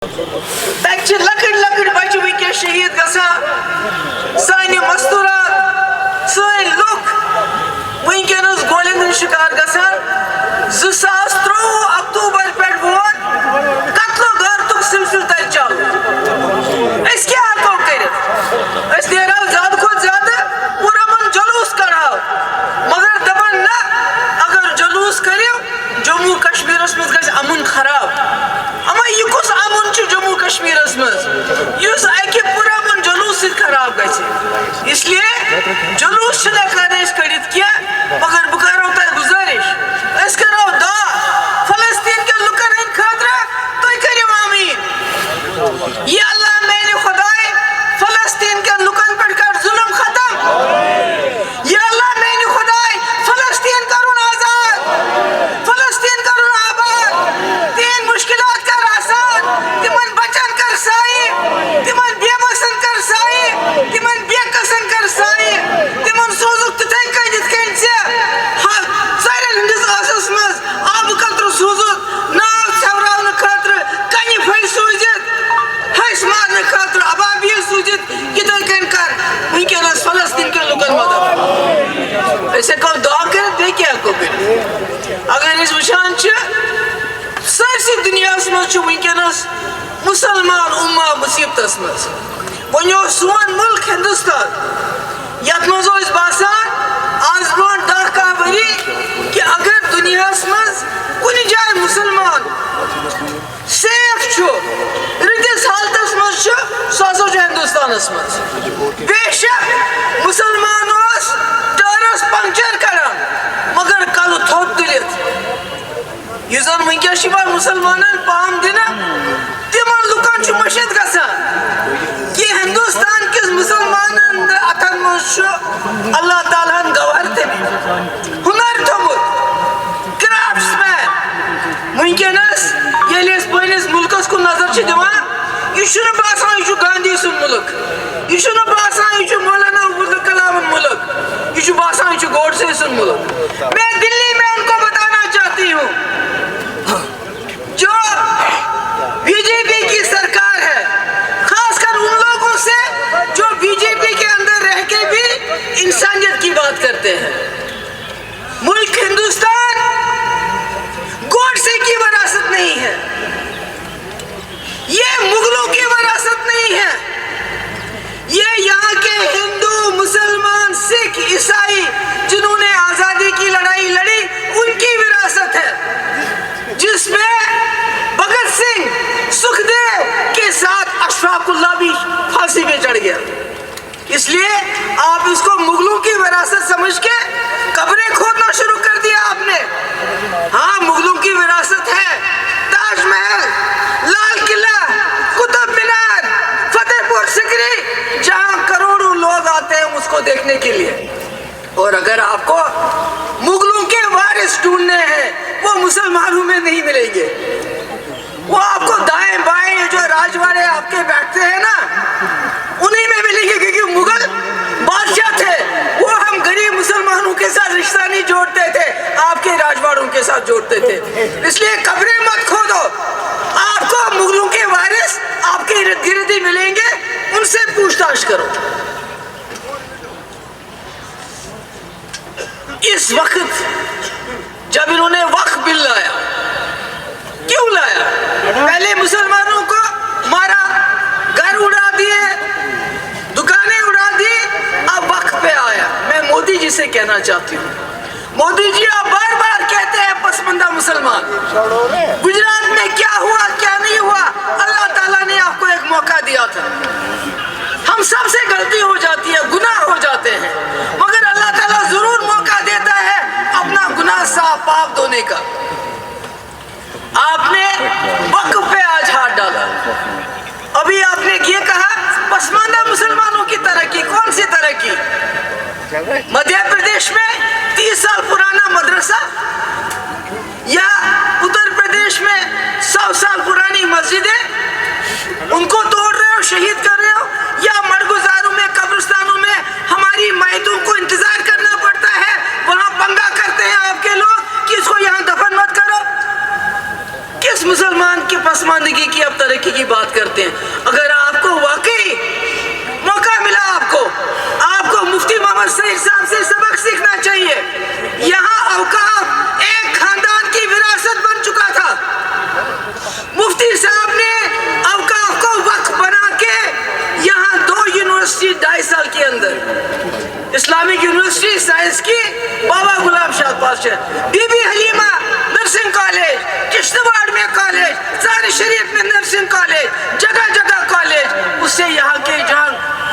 تک لکٹ لکٹ بچہ ونکس شہید گژھان سانہ مستورات سن لوک ونکس گولین ہند شکار گژھان 2023 اکتوبر پہ ووت قتل و غارتک سلسلہ تر چل اس کیا ہیکو کرت اس نیرو زیادہ کھت زیادہ پورامن جلوس کڑاو مگر دپان نہ اگر جلوس کریو جموں کشمیرس مز گژھِ امن خراب اما یہ کس امن چھ جموں کشمیرس مز یس اکہ پورامن جلوس سۭتۍ خراب گژھِ اس لیے جلوس چھ ہیکان أسۍ کڑِتھ کینٛہہ مگر بہٕ کرو تۄہہِ گزٲرِش أسۍ کرو دعا فلسطین کٮ۪ن لُکن ہٕنٛدِ خٲطرٕ تُہۍ کٔرِو آمیٖن یہ اللہ میانہِ خۄداے فلسطین کٮ۪ن لُکن پٮ۪ٹھ کر ظلم ختم یہ اللہ میانہِ خۄداے فلسطین کرُن آزاد فلسطین کرُن آباد تہنٛدۍ مشکلات کر آسان تمن بچن کر سایہِ تمن بے بسن کر سایہِ تمن بے قسن کر سایہِ تمن سوزُکھ تِتھے کٔنۍ یِتھ کٔنۍ ژےٚ ژرٮ۪ن ہٕنٛدِس ٲسس منٛز آبہٕ قطرٕ سوٗزُکھ ناو ژھٮ۪وراونہٕ خٲطرٕ کنہِ پھلۍ سوٗزِتھ ۂسۍ مارنہٕ خٲطرٕ ابابیٖل سوٗزِتھ یِتھے کٔنۍ کر ونکیٚنس فلسطین کٮ۪ن لُکن مدد أسۍ ہیٚکو دعا کٔرِتھ بیٚیہِ کیٛاہ ہیٚکو کٔرِتھ اگر أسۍ وٕچھان چھِ سٲرسٕے دُنیاہس منٛز چھُ ونکیٚنس مُسلمان اُمہ مُصیبتس منٛز وۄنۍ اوس سون مُلک ہندوستان یتھ منٛز اوس باسان آز برونٛٹھ 10-11 ؤری کہِ اگر دُنیاہس منٛز کُنہِ جایہِ مُسلمان سیف چھُ رٕتِس حالتس منٛز چھُ سُہ ہسا چھُ ہندوستانس منٛز بے شک مُسلمان اوس ٹٲرس پنکچر کران مگر کلہٕ تھوٚد تُلِتھ یُس زن ونکیٚس چھُ یِوان مُسلمانن پام دِنہٕ تِمن لُکن چھُ مٔشِتھ گژھان کہ ہندوستان کِس مُسلمانن اتھن منٛز چھُ اللہ تعالیٰ ہن گوہر تھٲمٕتۍ ہُنر تھوٚمُت کرافٹس مین ونکیٚنس ییٚلہِ أسۍ پننس مُلکس کُن نظر چھِ دِوان یہ چھُنہٕ باسان یہ چھُ گاندھی سُنٛد مُلک یہ چھُنہٕ باسان یہ چھُ مولانا ابوالکلام کلامن مُلک یہ چھُ باسان یہ چھُ گوڈسے سُنٛد مُلک میں دلی میں ان کو بتانا چاہتی ہوں جو بی جے پی کی سرکار ہے خاص کر ان لوگوں سے جو بی جے پی کے اندر رہ کے بھی انسانیت کی بات کرتے ہیں ملک ہندوستان گوڈسے کی وراثت نہیں ہے یہ مغلوں کی وراثت نہیں ہے یہ یہاں کے ہندو مسلمان سکھ عیسائی جنہوں نے آزادی کی لڑائی لڑی ان کی وراثت ہے جس میں بھگت سنگھ سکھدیو کے ساتھ اشفاق اللہ بھی پھانسی پہ چڑھ گیا اس لیے آپ اس کو مغلوں کی وراثت سمجھ کے قبریں کھودنا شروع کر دیا آپ نے ہاں مغلوں کی وراثت ہے تاج محل لال قلعہ قطب مینار فتح پور سکری جہاں کروڑوں لوگ آتے ہیں اس کو دیکھنے کے لیے اور اگر آپ کو مغلوں کے وارث ڈھونڈنے ہیں وہ مسلمانوں میں نہیں ملیں گے وہ آپ کو دائیں بائیں جو راجواڑے آپ کے بیٹھتے ہیں نا انہیں میں ملیں گے کیونکہ مغل بادشاہ تھے وہ ہم غریب مسلمانوں کے ساتھ رشتہ نہیں جوڑتے تھے آپ کے راجواڑوں کے ساتھ جوڑتے تھے اس لیے قبریں مت کھودو آپ کو مغلوں کے وارث آپ کے ارد گرد ہی ملیں گے ان سے پوچھ تاچھ کرو اس وقت جب انہوں نے وقف بل لایا کیوں لایا پہلے مسلمانوں کو مارا گھر اڑا دیے دکانیں اڑا دی اب وقف پہ آیا میں مودی جی سے کہنا چاہتی ہوں مودی جی آپ بار بار کہتے ہیں پسماندہ مسلمان گجرات میں کیا ہوا کیا نہیں ہوا اللہ تعالیٰ نے آپ کو ایک موقع دیا تھا ہم سب سے غلطی ہو جاتی ہے گناہ ہو جاتے ہیں مگر اللہ تعالیٰ ضرور موقع دیتا ہے اپنا گناہ صاف پاک دھونے کا آپ نے وقف پہ آج ہاتھ ڈالا ابھی آپ نے یہ کہا پسماندہ مسلمانوں کی ترقی کون سی ترقی مدھیہ پردیش میں 30 سال پرانا مدرسہ یا اتر پردیش میں 100 سال پرانی مسجدیں ان کو توڑ رہے ہو شہید کر رہے ہو یا مرگزاروں میں قبرستانوں میں ہماری میتوں کو انتظار کرنا پڑتا ہے وہاں پنگا کرتے ہیں آپ کے لوگ کہ اس کو یہاں دفن مت کرو کس مسلمان کی پسماندگی کی اب ترقی کی بات بات کرتے ہیں. اگر آپ کو واقعی موقع ملا, آپ کو مفتی محمد سعید صاحب سے سبق سیکھنا چاہیے. یہاں اوقاف ایک خاندان کی وراثت بن چکا تھا. مفتی صاحب نے اوقاف کو وقف بنا کے یہاں 2 یونیورسٹی 2.5 سال کے اندر, اسلامک یونیورسٹی سائنس کی Baba Ghulam Shah Pasha, Bibi Halima nursing college, Kishtwar میں کالج, ساری شریف میں نرسنگ کالج, جگہ جگہ کالج. اس سے یہاں کے جہاں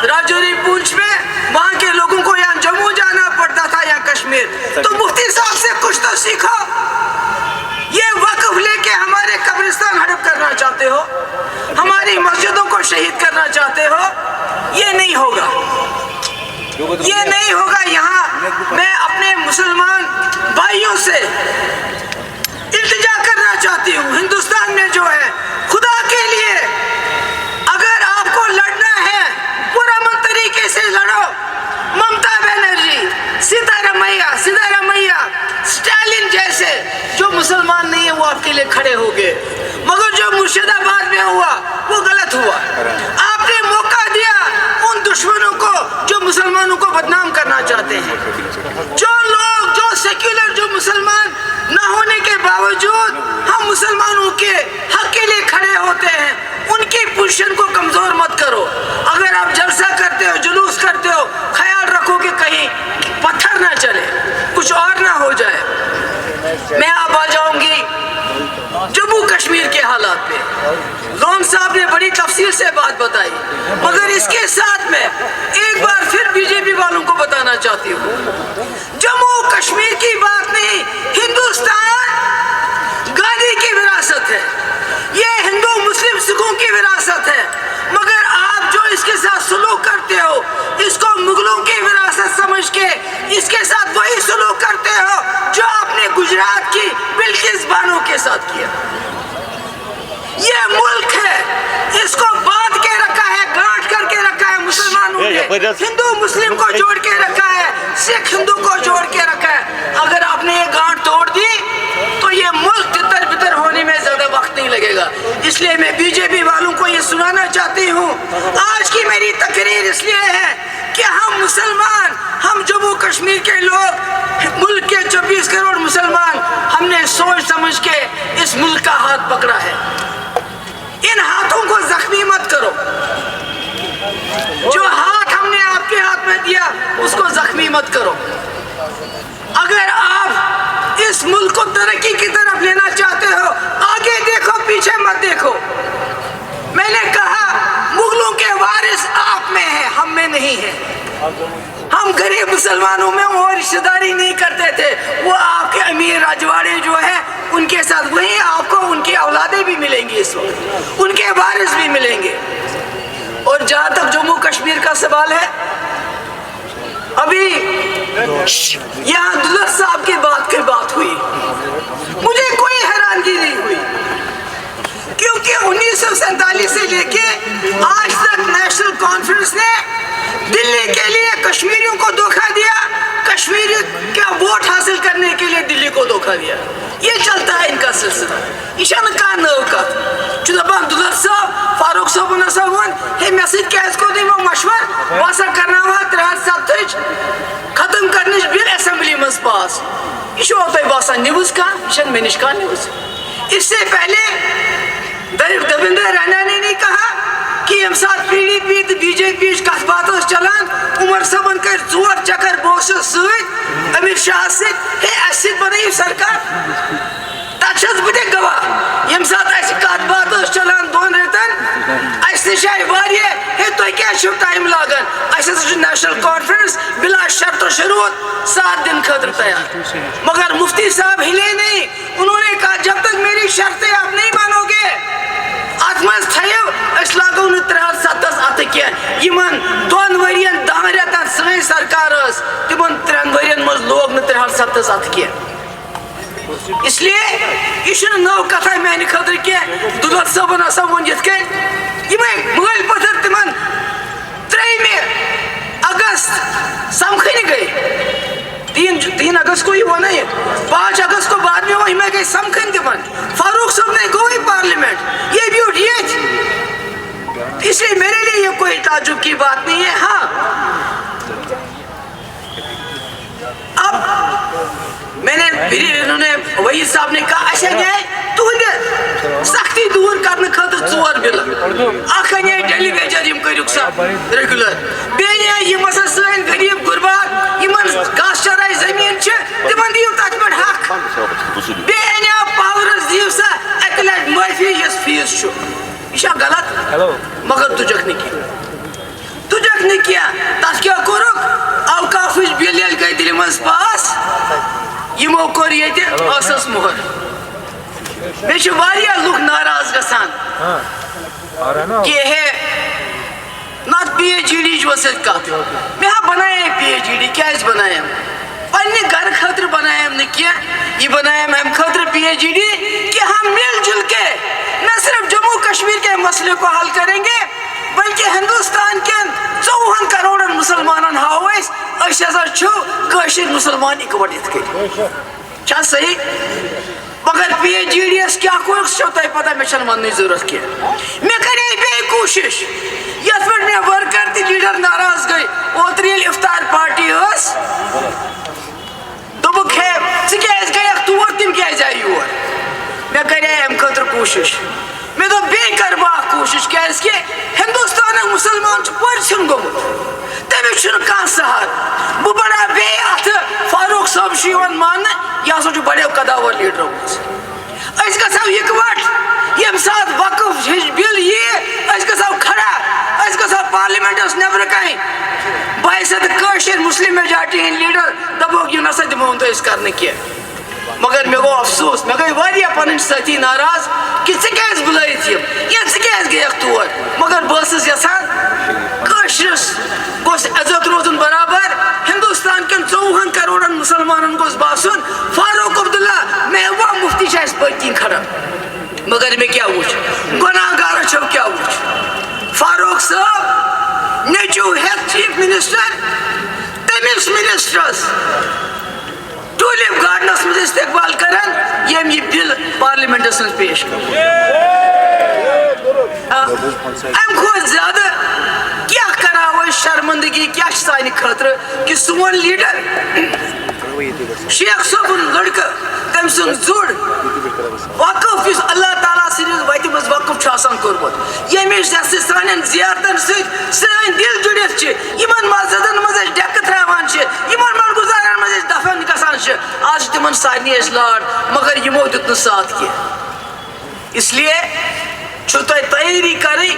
راجوری پونچھ میں وہاں کے لوگوں کو یہاں جموں جانا پڑتا تھا یا کشمیر. تو مفتی صاحب سے کچھ تو سیکھو. یہ وقف لے کے ہمارے قبرستان ہڑپ کرنا چاہتے ہو, ہماری مسجدوں کو شہید کرنا چاہتے ہو, یہ نہیں ہوگا, یہ نہیں ہوگا. یہاں میں اپنے مسلمان بھائیوں سے التجا کرنا چاہتی ہوں, ہندوستان میں جو ہے, خدا کے لیے اگر آپ کو لڑنا ہے پرامن طریقے سے لڑو. ممتا بنرجی, سدھارمیا, اسٹالن جیسے جو مسلمان نہیں ہے وہ آپ کے لیے کھڑے ہو گئے. مگر جو مرشد آباد میں ہوا وہ غلط ہوا. آپ نے موقع دیا ان دشمنوں کو جو مسلمانوں کو بدنام کرنا چاہتے ہیں. جو لوگ جو سیکولر, جو مسلمان نہ ہونے کے باوجود ہم مسلمانوں کے حق کے لیے کھڑے ہوتے ہیں, ان کی پوزیشن کو کمزور مت کرو. اگر آپ جلسہ کرتے ہو, جلوس کرتے ہو, خیال رکھو کہ کہیں پتھر نہ چلے, کچھ اور نہ ہو جائے. میں اب آ جاؤں گی جموں کشمیر کے حالات پہ. لون صاحب نے بڑی تفصیل سے بات بتائی, مگر اس کے ساتھ میں ایک بار پھر بی جے پی والوں کو بتانا چاہتی ہوں, جموں کشمیر کی بات نہیں, ہندوستان گاندھی کی وراثت ہے, یہ ہندو مسلم سکھوں کی وراثت ہے. مگر آپ جو اس کے ساتھ سلوک کرتے ہو, اس کو مغلوں کی وراثت سمجھ کے اس کے ساتھ وہی سلوک کرتے ہو جو آپ نے گجرات کی بلقیس بانو کے ساتھ کیا. یہ ملک ہے, اس کو باندھ کے رکھا ہے, گانٹھ کر کے رکھا ہے مسلمانوں نے, ہندو مسلم کو جوڑ کے رکھا ہے, سکھ ہندو کو جوڑ کے رکھا ہے. اگر آپ نے یہ گانٹھ توڑ دی تو یہ ملک تتر بتر ہونے میں زیادہ وقت نہیں لگے گا. اس لیے میں بی جے پی والوں کو یہ سنانا چاہتی ہوں, آج کی میری تقریر اس لیے ہے کہ ہم مسلمان, ہم جموں کشمیر کے لوگ, ملک کے 24 کروڑ مسلمان, ہم نے سوچ سمجھ کے اس ملک کا ہاتھ پکڑا ہے. ان ہاتھوں کو زخمی مت کرو. جو ہاتھ ہم نے آپ کے ہاتھ میں دیا اس کو زخمی مت کرو. اگر آپ اس ملک کو ترقی کی طرف لینا چاہتے ہو, آگے دیکھو, پیچھے مت دیکھو. میں نے کہا مغلوں کے وارث آپ میں ہیں, ہم میں نہیں ہیں. ہم غریب مسلمانوں میں وہ رشتہ داری نہیں کرتے تھے. وہ آپ کے امیر راجواڑے جو ہیں ان کے ساتھ, وہیں آپ کو ان کی اولادیں بھی ملیں گی, اس وقت ان کے وارث بھی ملیں گے. اور جہاں تک جموں کشمیر کا سوال ہے, ابھی یہاں دولت صاحب کی بات ہوئی, مجھے کوئی حیرانگی نہیں ہوئی, کیونکہ 1947 سے لے کے آج تک نیشنل کانفرنس نے دلی کے لیے کشمیریوں کو دھوکہ دیا, کشمیری کا ووٹ حاصل کرنے کے لیے دلی کو دھوکہ دیا. یہ چلتا ہے ان کا سلسلہ. ایشان کا نوکت چودہ دولت صاحب, فاروق صاحب ون ہے مسجد کے اس کو دی وہ مشور واسا کرنا ہوا 3 ختم کرنے بل اسمبلی مز پاس. یہ ہوتا ہے واسا نیوز کا, ایشان منش کا نیوز. اس سے پہلے دیویندر رائنا نے نہیں کہا کہ ہم ساتھ پی ڈی پی تو بی جے پی کت بات چلان, عمر صاحبن کر 4 چکر بوس ست امت شاہ ست اس بنو سرکار. تک بہ گواہ یم سات کت بات چلان 2 رتن اس نش آئی ہے تھی کیا ٹائم لاگان, اس نیشنل کانفرنس بلا شرط و شروط 7 دن خاطر تیار. مگر مفتی صاحب ہلے نہیں, انہوں نے کہا جب تک میری شرطیں آپ نہیں مانو گے ات مز تھو اس لاگو نا 370 ات کی. 2 ورین 10 رتن سن سرکار تمن 3 ورین مز لوگ نا 370 ات کی. اس لیے یہ نو کتھ میانہ خاطر کی. دولت صاحبن ہسا ون یت کن مل پتھر تمن 3 اگست سمکھن گئی. 3 اگست کو ہی وہ نہیں, 5 اگست کو بعد میں وہ ہمیں گئی سمکھن تمن. فاروق صاحب نے گوئی پارلیمنٹ, یہ بیوٹ یہ اس لیے میرے لیے یہ کوئی تعجب کی بات نہیں ہے. ہاں اب میں نے انہوں نے وحید صاحب نے کہا اچھا گئے تہند سختی دور کرنے خاطر 4 بل اخ انے ڈیلی ویجر یم کریوک سا ریگولر بیٚیہِ یم ہسا سٲنۍ غریب غربات یمن گاسہٕ چراے زمین چھ تمن دیو تتھ پٮ۪ٹھ حق بیٚیہِ انے پاورس دیو سا اکہِ لٹہِ معٲفی یس فیس چھُ یہ چھا غلط مگر تجھک نہٕ کینٛہہ تجھک نہٕ کینٛہہ تتھ کیٛاہ کوٚرُکھ اوقافٕچ بِل ییٚلہِ گٔے دِلہِ منٛز پاس یمو کوٚر ییٚتہِ ٲسس مۄہر مےٚ چھِ واریاہ لُکھ ناراض گژھان کہ ہے نت پی ایچ ای ڈی ؤسِتھ کتھ مےٚ ہا بنایے پی ایچ ای ڈی کیٛازِ بنایم پننہِ گرٕ خٲطرٕ بنایم نہٕ کینٛہہ یہ بنایم امہِ خٲطرٕ پی ایچ ای ڈی کہ ہم مل جل کے نہ صرف جموں کشمیر کے مسئلے کو حل کریں گے بلکہ ہندوستان کین 54 کروڑن مسلمانن ہاو اس ہسا چھُ کٲشِر مسلمان اِکوٹہٕ کٔرِتھ چھا صحیح مگر پی ایچ ای ڈی یس کیا کوٚر سُہ چھو تۄہہِ پتہ مےٚ چھنہٕ وننٕچ ضروٗرت کینٛہہ مےٚ کرے بیٚیہِ کوٗشش یتھ پٮ۪ٹھ مےٚ ورکر تہِ لیڈر ناراض گٔے اوترٕ ییٚلہِ افطار پارٹی ٲس دوٚپُکھ ہے ژٕ کیٛازِ گٔیکھ تور تِم کیٛازِ آیہِ یور مےٚ کرے امہِ خٲطرٕ کوٗشش مےٚ دوٚپ بیٚیہِ کرٕ بہٕ اکھ کوٗشش کیٛازِ کہِ ہندوستانُک مُسلمان چھُ پٔرۍ گوٚمُت تٔمِس چھُنہٕ کانٛہہ سہارٕ بہٕ بڑاو بیٚیہِ اتھٕ فاروق صٲب چھُ یِوان ماننہٕ یہِ ہسا چھُ بڑیو قداور لیڈرو منٛز أسۍ گژھو اِکوٹ ییٚمہِ ساتہٕ وقف ہِش بِل یِیہِ أسۍ گژھو کھڑا أسۍ گژھو پارلِمنٹس نٮ۪برٕ کنہِ بہٕ ہسا تہٕ کٲشِر مسلم میجارٹی ہٕنٛدۍ لیڈر دپوکھ یہِ نسا دِمو نہٕ أسۍ کرنہٕ کینٛہہ مگر مےٚ گوٚو افسوس مےٚ گٔے واریاہ پنٕنۍ سٲتھی ناراض کہ ژٕ کیٛازِ بُلٲیِتھ یِم یا ژٕ کیٛازِ گٔیکھ تور مگر بہٕ ٲسٕس یژھان کٲشرِس گوٚژھ عزت روزُن برابر ہندوستان کٮ۪ن 54 کروڑن مسلمانن گوٚژھ باسُن فاروق عبداللہ محبوبہ مفتی چھِ اَسہِ پٔتۍ کِنۍ کھڑا مگر مےٚ کیٛاہ وٕچھ گۄناہ گارو کیٛاہ وٕچھ فاروق صٲب نیٚچوٗ ہٮ۪تھ چیف منسٹر تٔمِس منسٹرس ٹوٗلِپ گارڈنس منٛز استقبال کران ییٚمۍ یہِ بِل پارلِمنٹس منٛز پیش کٔر امہِ کھۄتہٕ زیادٕ کیٛاہ کراو أسۍ شرمندگی کیٛاہ چھِ سانہِ خٲطرٕ کہِ سون لیڈر شیخ صٲبُن لڑکہٕ تٔمۍ سُنٛد زُر وقف یُس اللہ تعالیٰ سٕنٛدِس وتہِ منٛز وقف چھُ آسان کوٚرمُت ییٚمِچ یۄس سانٮ۪ن زیارتن سۭتۍ سٲنۍ دِل جُڑِتھ چھِ یِمن مسجدن منٛز أسۍ ڈٮ۪کہٕ تراوان چھِ یِمن ملگُزارن منٛز أسۍ دفن گژھان چھِ آز چھِ تِمن سارنٕے أسۍ لاڈ مگر یِمو دیُت نہٕ ساتھ کینٛہہ اس لیے چھُ تۄہہِ تیٲری کرٕنۍ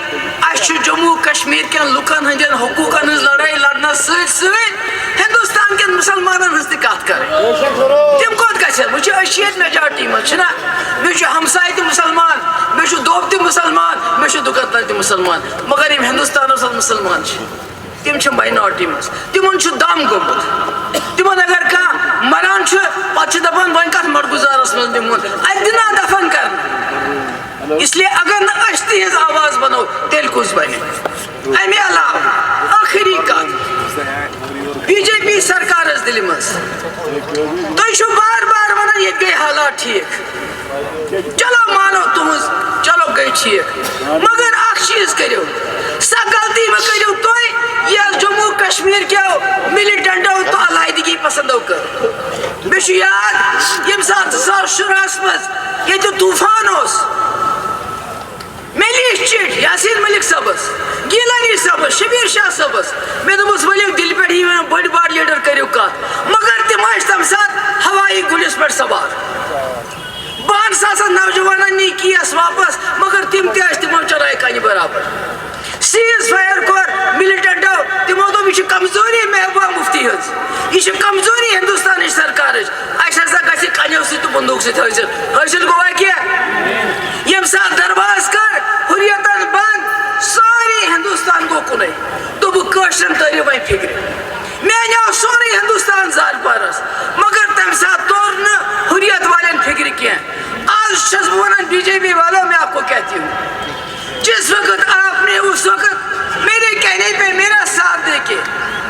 اَسہِ چھُ جموں کشمیٖر کٮ۪ن لُکن ہٕنٛدٮ۪ن حقوٗقن ہٕنٛز لڑٲے لڑنس سۭتۍ سۭتۍ ہندوستان کٮ۪ن مسلمانن ہٕنٛز تہِ کتھ کرٕنۍ تِم کوٚت گژھن وٕچھو أسۍ چھِ ییٚتہِ میجارٹی منٛز چھِنہ بیٚیہِ چھُ ہمساے تہِ مُسلمان بیٚیہِ چھُ دوٚب تہِ مُسلمان بیٚیہِ چھُ دُکندار تہِ مُسلمان مگر یِم ہندوستانس منٛز مُسلمان چھِ تِم چھِ ماینارٹی منٛز تِمن چھُ دم گوٚمُت تِمن اگر کانٛہہ مران چھُ پتہٕ چھِ دپان وۄنۍ کتھ مڑگُزارس منٛز دِمون اتہِ دِنا دفن کرنہٕ اس لیے اگر نہٕ أسۍ تِہنٛز آواز بنو تیٚلہِ کُس بنہِ امہِ علاوٕ ٲخری کتھ بی جے پی سرکارس دِلہِ منٛز تُہۍ چھِو بار بار ونان ییٚتہِ گٔے حالات ٹھیٖک چلو مانو تُہنٛز چلو گٔے ٹھیٖک مگر اکھ چیٖز کٔرِو سۄ غلطی مہ کٔرِو تُہۍ یۄس جموں کشمیٖر کیو مِلِٹنٹو تہٕ علاحدگی پسندو کٔر مےٚ چھُ یاد ییٚمہِ ساتہٕ 2016 منٛز ییٚتہِ طوٗفان اوس مےٚ لیٖچھ چِٹھۍ یاسیٖن مٔلِک صٲبس گیٖلانی صٲبس شبیٖر شاہ صٲبس مےٚ دوٚپُس ؤلِو دِلہِ پٮ۪ٹھ یِیِو بٔڑۍ بار لیڈر کٔرِو کتھ مگر تِم ٲسۍ تمہِ ساتہٕ ہوایی گُلِس پٮ۪ٹھ سوار 12,000 نوجوانن نی کیس واپس مگر تِم تہِ ٲسۍ تِمو چلاے کنہِ برابر سیٖز فایر کوٚر مِلِٹنٹو تِمو دوٚپ یہِ چھِ کمزوری محبوبہ مفتی ہٕنٛز یہِ چھِ کمزوری ہندوستانٕچ سرکارٕچ اسہِ ہسا گژھِ کنیو سۭتۍ تہٕ بندوٗق سۭتۍ حٲصِل گوٚوا کینٛہہ ییٚمہِ ساتہٕ درواز کٔر ہُریتن بنٛد سورُے ہندوستان گوٚو کُنُے دوٚپُکھ کٲشرٮ۪ن تٲرِو وۄنۍ فِکرِ مےٚ اَنیو سورُے ہندوستان زارٕ پارس مگر تمہِ ساتہٕ توٚر نہٕ ہُریت والٮ۪ن فِکرِ کینٛہہ آز چھس بہٕ ونان بی جے پی والو میں آپ کو کہتی ہوں جس وقت آپ نے اس وقت میرے کہنے پہ میرا ساتھ دے کے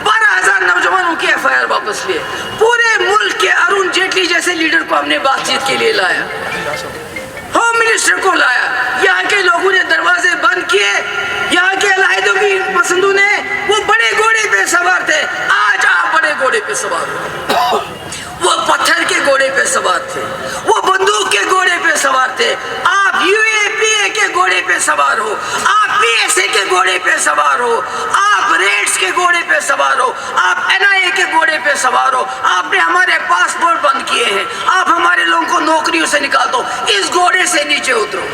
12,000 نوجوانوں کے FIR واپس لیے پورے ملک کے ارون جیٹلی جیسے لیڈر کو ہم نے بات چیت کے لیے لایا ہوم منسٹر کو لایا یہاں کے لوگوں نے دروازے بند کیے یہاں کے گھوڑے پہ سوار ہو. وہ پتھر کے گھوڑے پہ سوار تھے, وہ بندوق کے گھوڑے پہ سوار تھے. آپ UAPA کے گھوڑے پہ سوار ہو, آپ PSA کے گھوڑے پہ سوار ہو, آپ ریڈز کے گھوڑے پہ سوار ہو, آپ NIA کے گھوڑے پہ سوار ہو. آپ نے ہمارے پاسپورٹ بند کیے ہیں, آپ ہمارے لوگوں کو نوکریوں سے نکال دو. اس گھوڑے سے نیچے اترو.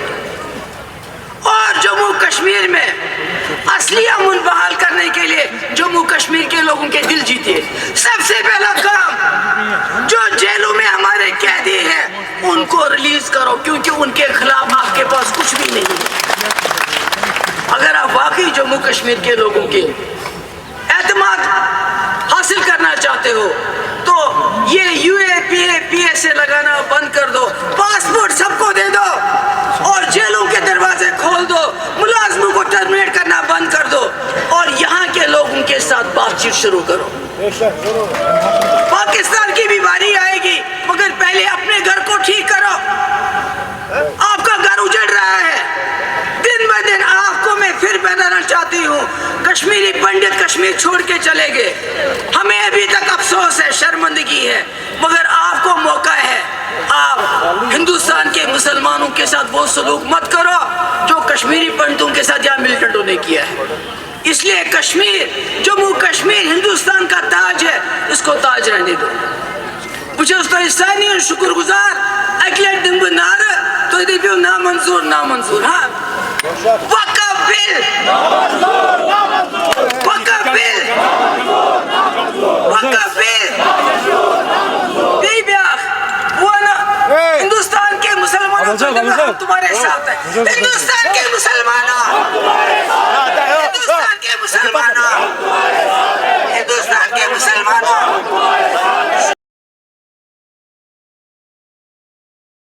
اور جموں کشمیر میں اصلی امن بحال کرنے کے لیے جموں کشمیر کے لوگوں کے دل جیتے. سب سے پہلا کام, جو جیلوں میں ہمارے قیدی ہیں ان کو ریلیز کرو, کیونکہ ان کے خلاف آپ کے پاس کچھ بھی نہیں ہے. اگر آپ واقعی جموں کشمیر کے لوگوں کے اعتماد حاصل کرنا چاہتے ہو تو یہ UAPA PSA لگانا بند کر دو, پاسپورٹ سب کو دے دو اور جیلوں کے دروازے کھول دو, ملازموں کو ٹرمینیٹ کرنا بند کر دو اور یہاں کے لوگوں کے ساتھ بات چیت شروع کرو. پاکستان کی بھی باری آئے گی, مگر پہلے اپنے گھر کو ٹھیک کرو. آپ کا گھر اجڑ رہا ہے. دن بہ دن آپ کو میں پھر بتانا چاہتی ہوں, کشمیری پنڈت کشمیر چھوڑ کے چلے گئے. ہمیں ابھی تک افسوس ہے, شرمندگی ہے, مگر آپ کو موقع ہے. آپ ہندوستان کے مسلمانوں کے ساتھ وہ سلوک مت کرو جو کشمیری پنڈتوں کے ساتھ یا ملیٹنٹوں نے کیا ہے. اس لیے کشمیر, جموں کشمیر ہندوستان کا تاج ہے, اس کو تاج رہنے دو. مجھے اس طرح ثانی شکر گزار اکلے دن نار تو دیو نامنظور نامنظور. ہاں, وقف بل, وقف بل, وقف بل بی بیاخ وہ نا ہندوستان کے مسلمانوں ہم تمہارے ساتھ ہیں. ہندوستان کے مسلمانوں, ہندوستان کے مسلمانوں, ہندوستان کے مسلمانوں